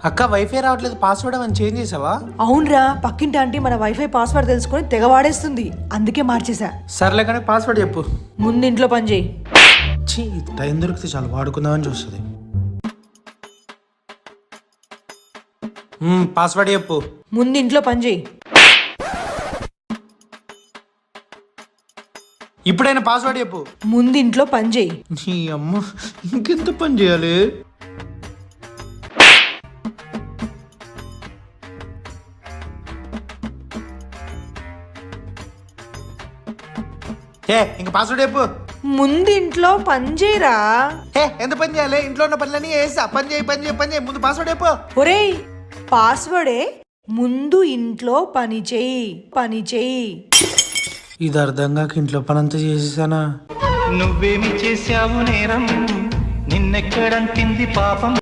అక్క వైఫై రావట్లేదు, పాస్వర్డ్ అని చేంజ్ చేసావా? అవునరా, పక్కింటి ఆంటీ మన వైఫై పాస్వర్డ్ తెలుసుకొని తెగ వాడేస్తుంది, అందుకే మార్చేసా. సర్లే కానీ పాస్వర్డ్ చెప్పు. ముందు ఇంట్లో పని చేయి. టైం దొరికితే చాలు వాడుకుందామని చూస్తుంది. పాస్వర్డ్ చెప్పు. ముందు ఇంట్లో పని చేయి. ఇప్పుడైనా పాస్వర్డ్ చెప్పు. ముందు ఇంట్లో పని చేయి. నీ అమ్మ, ఇంకెంత పని చేయాలి? ఇంక పాస్వర్డ్ చెప్పు. ముందు ఇంట్లో పని చేయరా. ఎంత పని చేయాలి? ఇంట్లో ఉన్న పనులన్నీ వేసా. పని చేయి పని చేయి పని చేయి, ముందు పాస్వర్డ్ చెప్పు. ఒరేయ్, పాస్వర్డే ముందు ఇంట్లో పని చేయి. పని చేయి. ఇది అర్థం కాక ఇంట్లో పనంతా చేసేసానా? నువ్వేమి చేశావు నేరం, నిన్నెక్కడంటింది పాపం.